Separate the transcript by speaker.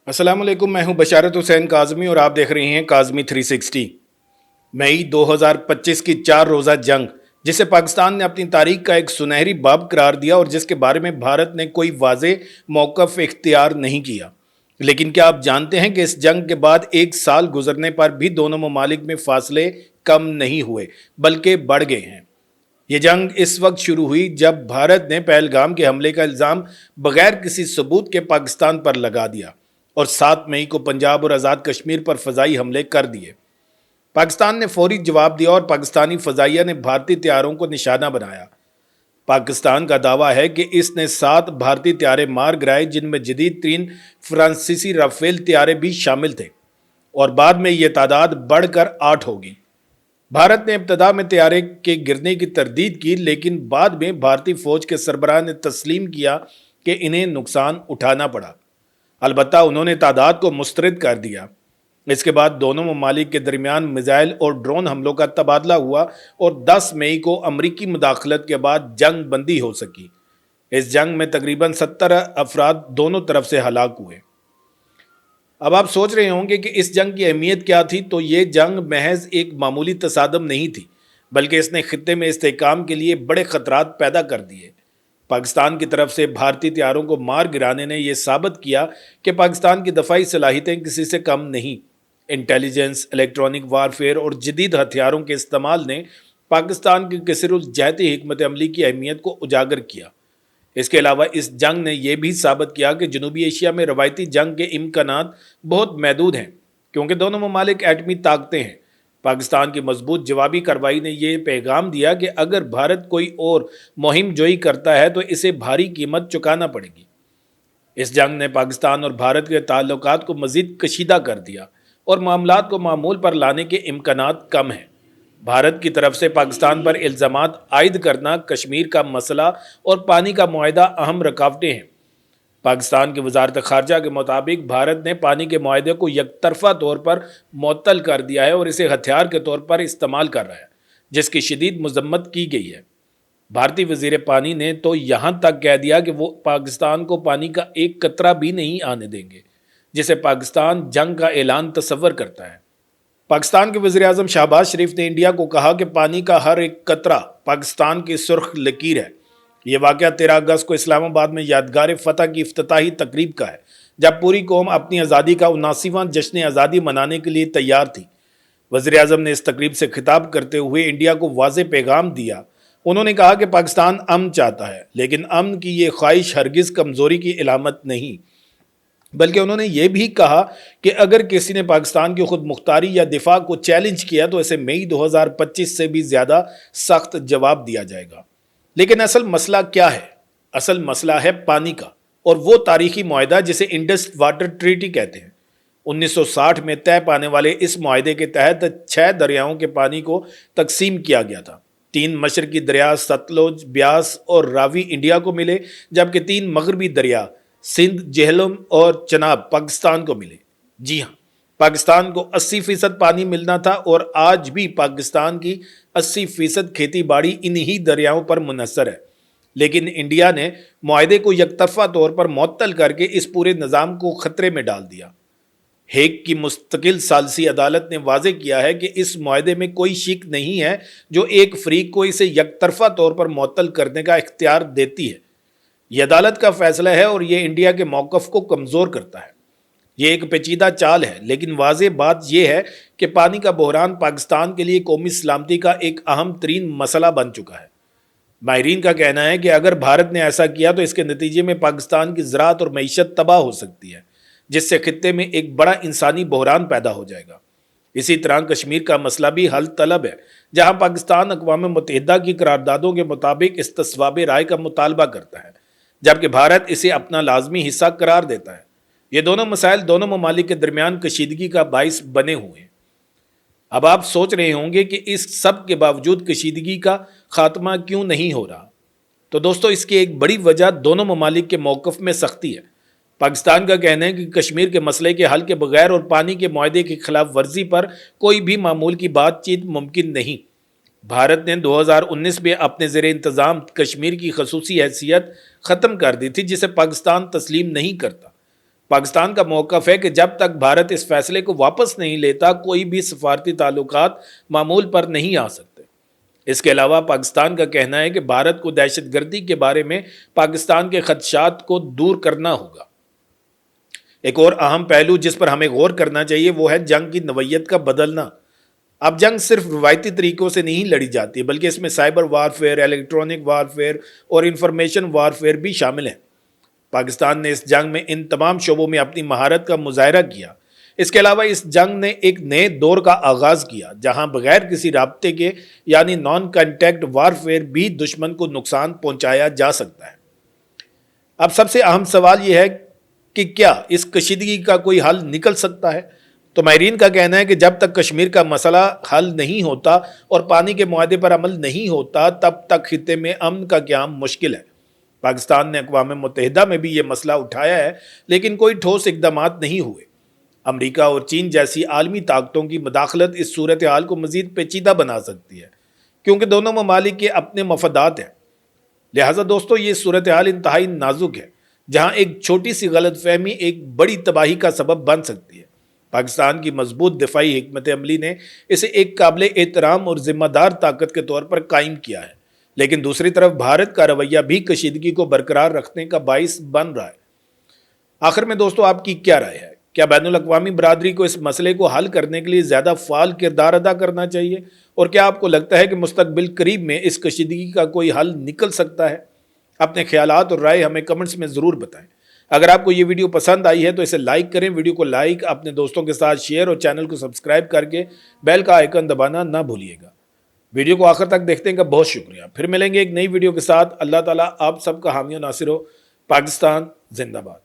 Speaker 1: अस्सलाम वालेकुम। मैं हूं बशारत हुसैन काज़मी और आप देख रहे हैं काज़मी 360। मई 2025 की 4 रोज़ा जंग, जिसे पाकिस्तान ने अपनी तारीख का एक सुनहरी बाब करार दिया और जिसके बारे में भारत ने कोई वाज़े मौक़िफ़ इख्तियार नहीं किया। लेकिन क्या आप जानते हैं कि इस जंग के बाद 1 साल गुजरने पर भी दोनों ममालिक में फासले कम नहीं हुए बल्कि बढ़ गए हैं। ये जंग इस वक्त शुरू हुई जब भारत ने पहलगाम के हमले का इल्ज़ाम बगैर किसी सबूत के पाकिस्तान पर लगा दिया और 7 मई को पंजाब और आज़ाद कश्मीर पर फ़ज़ाई हमले कर दिए। पाकिस्तान ने फौरी जवाब दिया और पाकिस्तानी फ़ज़ाइया ने भारतीय तैयारों को निशाना बनाया। पाकिस्तान का दावा है कि इसने 7 भारतीय तैयारे मार गिराए, जिनमें जदीद 3 फ्रांसीसी राफेल तैयारे भी शामिल थे और बाद में ये तादाद बढ़कर 8 होगी। भारत ने इब्तदा में तैयारे के गिरने की तरदीद की, लेकिन बाद में भारतीय फौज के सरबराह ने तस्लीम किया कि इन्हें नुकसान उठाना पड़ा। अलबत्ता उन्होंने तादाद को मुस्तरद कर दिया। इसके बाद दोनों ममालिक के दरमियान मिसाइल और ड्रोन हमलों का तबादला हुआ और 10 मई को अमरीकी मुदाखलत के बाद जंग बंदी हो सकी। इस जंग में तकरीबन 70 अफराद दोनों तरफ से हलाक हुए। अब आप सोच रहे होंगे कि इस जंग की अहमियत क्या थी। तो ये जंग महज एक मामूली तसादम नहीं थी, बल्कि इसने खित्ते में इस्तेहकाम के लिए बड़े खतरात पैदा कर दिए। पाकिस्तान की तरफ से भारतीय तैयारों को मार गिराने ने यह साबित किया कि पाकिस्तान की दफाई सलाहियतें किसी से कम नहीं। इंटेलिजेंस, इलेक्ट्रॉनिक वारफेयर और जदीद हथियारों के इस्तेमाल ने पाकिस्तान की कसरुलजहती हिकमत अमली की अहमियत को उजागर किया। इसके अलावा इस जंग ने यह भी साबित किया कि जनूबी एशिया में रवायती जंग के इम्कानात बहुत महदूद हैं, क्योंकि दोनों ममालिक एटमी ताकतें हैं। पाकिस्तान की मजबूत जवाबी कार्रवाई ने यह पैगाम दिया कि अगर भारत कोई और मुहिम जोई करता है तो इसे भारी कीमत चुकाना पड़ेगी। इस जंग ने पाकिस्तान और भारत के ताल्लुकात को मजीद कशीदा कर दिया और मामलात को मामूल पर लाने के इम्कानात कम हैं। भारत की तरफ से पाकिस्तान पर इल्ज़ामात आयद करना, कश्मीर का मसला और पानी का मुआहदा अहम रुकावटें हैं। पाकिस्तान की वजारत खारजा के मुताबिक भारत ने पानी के मुआहदे को यकतरफा तौर पर मुअत्तल कर दिया है और इसे हथियार के तौर पर इस्तेमाल कर रहा है, जिसकी शदीद मजम्मत की गई है। भारतीय वजीर पानी ने तो यहाँ तक कह दिया कि वो पाकिस्तान को पानी का एक कतरा भी नहीं आने देंगे, जिसे पाकिस्तान जंग का ऐलान तस्वर करता है। पाकिस्तान के वज़ीर आज़म शहबाज शरीफ ने इंडिया को कहा कि पानी का हर एक कतरा पाकिस्तान की सुर्ख लकीर है। ये वाक़या 13 अगस्त को इस्लामाबाद में यादगार फ़तह की इफ्तिताही तकरीब का है, जब पूरी कौम अपनी आज़ादी का 79वां जश्न आज़ादी मनाने के लिए तैयार थी। वज़ीर आज़म ने इस तकरीब से खिताब करते हुए इंडिया को वाज़े पैगाम दिया। उन्होंने कहा कि पाकिस्तान अमन चाहता है, लेकिन अमन की ये ख्वाहिश हरगिज़ कमज़ोरी की इलामत नहीं, बल्कि उन्होंने ये भी कहा कि अगर किसी ने पाकिस्तान की खुद मुख्तारी या दिफा को चैलेंज किया तो इसे मई 2025 से भी ज़्यादा सख्त जवाब दिया जाएगा। लेकिन असल मसला क्या है? असल मसला है पानी का, और वो तारीखी मुआहदा जिसे इंडस वाटर ट्रीटी कहते हैं। 1960 में तय पाने वाले इस मुआहदे के तहत 6 दरियाओं के पानी को तकसीम किया गया था। 3 मशरकी दरिया सतलुज, ब्यास और रावी इंडिया को मिले, जबकि 3 मगरबी दरिया सिंध, जेहलम और चनाब पाकिस्तान को मिले। जी हाँ, पाकिस्तान को 80% पानी मिलना था और आज भी पाकिस्तान की 80% खेती बाड़ी इन्हीं दरियाओं पर मुनहसर है। लेकिन इंडिया ने मुआहदे को यकतरफा तौर पर मुअत्तल करके इस पूरे निज़ाम को खतरे में डाल दिया। हेग की मुस्तकिल सालसी अदालत ने वाजे किया है कि इस मुआहदे में कोई शिक नहीं है जो एक फरीक को इसे यकतरफा तौर पर मुअत्तल करने का इख्तियार देती है। यह अदालत का फैसला है और यह इंडिया के मौक़िफ़ को कमज़ोर करता है। यह एक पेचीदा चाल है, लेकिन वाज़ेह बात यह है कि पानी का बहरान पाकिस्तान के लिए कौमी सलामती का एक अहम तरीन मसला बन चुका है। माहिरीन का कहना है कि अगर भारत ने ऐसा किया तो इसके नतीजे में पाकिस्तान की ज़राअत और मईशत तबाह हो सकती है, जिससे खित्ते में एक बड़ा इंसानी बहरान पैदा हो जाएगा। इसी तरह कश्मीर का मसला भी हल तलब है, जहाँ पाकिस्तान अक़वाम मुत्तहिदा की करारदादों के मुताबिक इस्तिस्वाब राय का मुतालबा करता है, जबकि भारत इसे अपना लाजमी हिस्सा करार देता है। ये दोनों मसाइल दोनों ममालिक के दरमियान कशीदगी का बाइस बने हुए हैं। अब आप सोच रहे होंगे कि इस सब के बावजूद कशीदगी का खात्मा क्यों नहीं हो रहा। तो दोस्तों, इसकी एक बड़ी वजह दोनों ममालिक के मौक़िफ़ में सख्ती है। पाकिस्तान का कहना है कि कश्मीर के मसले के हल के बगैर और पानी के मुआहदे की खिलाफ वर्जी पर कोई भी मामूल की बातचीत मुमकिन नहीं। भारत ने 2019 में अपने ज़ेरे इंतज़ाम कश्मीर की खसूसी हैसियत ख़त्म कर दी थी, जिसे पाकिस्तान तस्लीम नहीं करता। पाकिस्तान का मौक़िफ़ है कि जब तक भारत इस फैसले को वापस नहीं लेता कोई भी सफारती ताल्लुकात मामूल पर नहीं आ सकते। इसके अलावा पाकिस्तान का कहना है कि भारत को दहशतगर्दी के बारे में पाकिस्तान के खदशात को दूर करना होगा। एक और अहम पहलू जिस पर हमें गौर करना चाहिए वो है जंग की नौइयत का बदलना। अब जंग सिर्फ रवायती तरीक़ों से नहीं लड़ी जाती बल्कि इसमें साइबर वारफेयर, इलेक्ट्रॉनिक वारफेयर और इंफॉर्मेशन वारफेयर भी शामिल हैं। पाकिस्तान ने इस जंग में इन तमाम शोबों में अपनी महारत का मुजाहरा किया। इसके अलावा इस जंग ने एक नए दौर का आगाज़ किया जहां बगैर किसी राब्ते के यानी नॉन कॉन्टैक्ट वारफेयर भी दुश्मन को नुकसान पहुंचाया जा सकता है। अब सबसे अहम सवाल यह है कि क्या इस कशीदगी का कोई हल निकल सकता है? तो माहिरीन का कहना है कि जब तक कश्मीर का मसला हल नहीं होता और पानी के मुआहदे पर अमल नहीं होता तब तक खित्ते में अमन का क़याम मुश्किल है। पाकिस्तान ने अक़वाम मुत्तहिदा में भी ये मसला उठाया है लेकिन कोई ठोस इक़दाम नहीं हुए। अमरीका और चीन जैसी आलमी ताकतों की मदाखलत इस सूरत हाल को मज़ीद पेचीदा बना सकती है क्योंकि दोनों ममालिक के अपने मफादात हैं। लिहाजा दोस्तों ये सूरत हाल इंतहाई नाजुक है जहाँ एक छोटी सी गलतफहमी एक बड़ी तबाही का सबब बन सकती है। पाकिस्तान की मजबूत दिफाई हिकमत अमली ने इसे एक काबिल एहतराम और ज़िम्मेदार ताकत के तौर पर कायम किया है, लेकिन दूसरी तरफ भारत का रवैया भी कशीदगी को बरकरार रखने का बाइस बन रहा है। आखिर में दोस्तों आपकी क्या राय है? क्या बैनुल अक़वामी बरादरी को इस मसले को हल करने के लिए ज़्यादा फ़ाल किरदार अदा करना चाहिए? और क्या आपको लगता है कि मुस्तक़बिल करीब में इस कशीदगी का कोई हल निकल सकता है? अपने ख्यालात और राय हमें कमेंट्स में ज़रूर बताएं। अगर आपको ये वीडियो पसंद आई है तो इसे लाइक करें, वीडियो को लाइक, अपने दोस्तों के साथ शेयर और चैनल को सब्सक्राइब करके बेल का आइकन दबाना ना भूलिएगा। वीडियो को आखिर तक देखने का बहुत शुक्रिया। फिर मिलेंगे एक नई वीडियो के साथ। अल्लाह ताला आप सबका हामी और नासिर हो। पाकिस्तान जिंदाबाद।